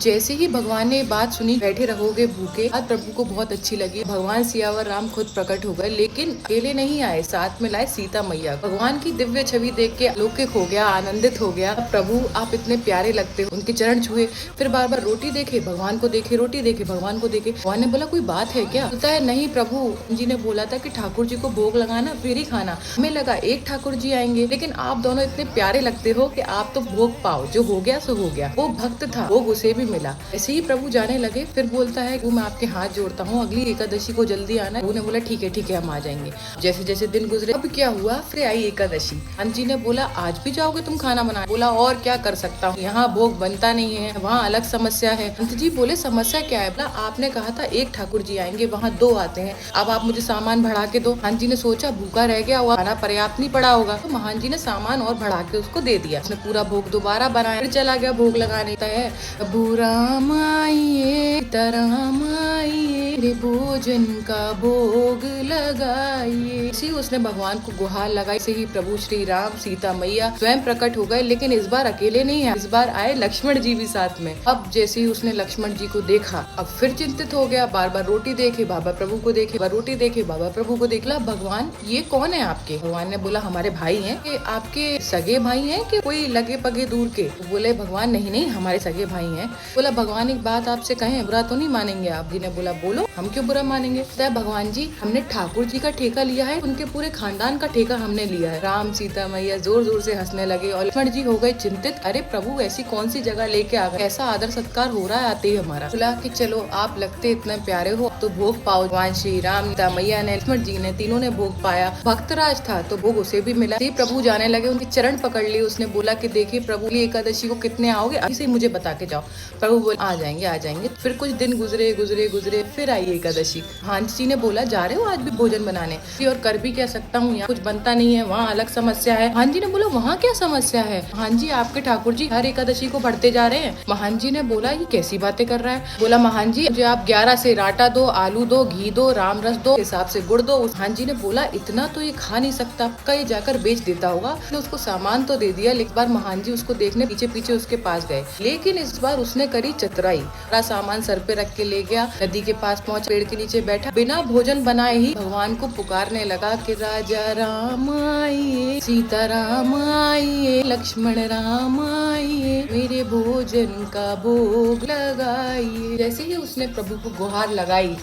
जैसे ही भगवान ने ये बात सुनी, बैठे रहोगे भूखे, बात प्रभु को बहुत अच्छी लगी। भगवान सियावर राम खुद प्रकट हो गए, लेकिन अकेले नहीं आए, साथ में लाए सीता मैया। भगवान की दिव्य छवि देख के अलौकिक हो गया, आनंदित हो गया। प्रभु आप इतने प्यारे लगते हो। उनके चरण छुए, फिर बार बार रोटी देखे, भगवान को देखे, रोटी देखे, भगवान को देखे। भगवान ने बोला कोई बात है क्या? बोलता है नहीं प्रभु जी ने बोला था कि ठाकुर जी को भोग लगाना फिर ही खाना। हमें लगा एक ठाकुर जी आएंगे, लेकिन आप दोनों इतने प्यारे लगते हो कि आप तो भोग पाओ, जो हो गया सो हो गया। वो भक्त था, भोग उसे भी मिला। ऐसे ही प्रभु जाने लगे, फिर बोलता है वो मैं आपके हाथ जोड़ता हूँ, अगली एकादशी को जल्दी आना। प्रभु ने बोला ठीक है हम आ जाएंगे। जैसे जैसे दिन गुजरे, अब क्या हुआ, फिर आई एकादशी। हनुमान जी ने बोला आज भी जाओगे तुम खाना बनाने? बोला और क्या कर सकता हूँ, यहाँ भोग बनता नहीं है, वहाँ अलग समस्या है। हनुमान जी बोले समस्या क्या है? बोला आपने कहा था एक ठाकुर जी आएंगे, वहाँ दो आते हैं, अब आप मुझे सामान बढ़ा के दो। हनुमान जी ने सोचा भूखा रह गया, वो खाना पर्याप्त नहीं पड़ा होगा, तो महान जी ने सामान और बढ़ा के उसको दे दिया। उसने पूरा भोग दोबारा बनाया, फिर चला गया भोग लगाने। है बुरा आइए सीताराम आइए, मेरे भोजन का भोग लगाइए। इसी उसने भगवान को गुहार लगाई। से ही प्रभु श्री राम सीता मैया स्वयं प्रकट हो गए, लेकिन इस बार अकेले नहीं है, इस बार आए लक्ष्मण जी भी साथ में। अब जैसे ही उसने लक्ष्मण जी को देखा, अब फिर चिंतित हो गया। बार बार रोटी देखे, बाबा प्रभु को देखे, बार रोटी देखे, बाबा प्रभु को देखला। भगवान ये कौन है आपके? भगवान ने बोला हमारे भाई हैं। कि आपके सगे भाई हैं कि कोई लगे पगे दूर के? बोले भगवान नहीं नहीं हमारे सगे भाई हैं। बोला भगवान एक बात आपसे कहें, बुरा तो नहीं मानेंगे आप? जी ने बोला बोलो, हम क्यों बुरा मानेंगे? तो भगवान जी हमने ठाकुर जी का ठेका लिया है, उनके पूरे खानदान का ठेका हमने लिया है। राम सीता मैया जोर जोर से हंसने लगे और लक्ष्मण जी हो गए चिंतित। अरे प्रभु ऐसी कौन सी जगह लेके आ गए, ऐसा आदर सत्कार हो रहा है आते ही हमारा। बोला कि चलो आप लगते इतने प्यारे हो तो भोग पाओ। भगवान श्री राम सीता मैया ने, लक्ष्मण जी ने, तीनों ने भोग पाया। भक्तराज था तो भोग उसे भी मिला। प्रभु जाने लगे, उनके चरण पकड़ लिए। उसने बोला कि देखिए प्रभु एकादशी को कितने आओगे, अभी से मुझे बता के जाओ। प्रभु बोले आ जाएंगे आ जाएंगे। फिर कुछ दिन गुजरे गुजरे गुजरे, फिर आई एकादशी। हंस जी ने बोला जा रहे हो आज भी भोजन बनाने? और कर भी क्या सकता हूँ, यहाँ कुछ बनता नहीं है, वहाँ अलग समस्या है। हनुमान जी ने बोला वहाँ क्या समस्या है? महान जी आपके ठाकुर जी हर एकादशी को बढ़ते जा रहे हैं। महान जी ने बोला ये कैसी बातें कर रहा है? बोला महान जी मुझे आप 11 से आटा दो, आलू दो, घी दो, राम रस दो, हिसाब से गुड़ दो। महान जी ने बोला इतना तो ये खा नहीं सकता, कहीं जाकर बेच देता होगा। उसको सामान तो दे दिया, लेकिन बार महान जी उसको देखने पीछे पीछे उसके पास गए, लेकिन इस बार उसने करी चतुराई। सारा सामान सर पे रख के ले गया, नदी के पास पहुंच, पेड़ के नीचे बैठा, बिना भोजन बनाए ही भगवान को पुकारने लगा कि राजा राम आइए, सीता राम आइए, लक्ष्मण राम आइए, मेरे भोजन का भोग लगाइए। जैसे ही उसने प्रभु को गुहार लगाई,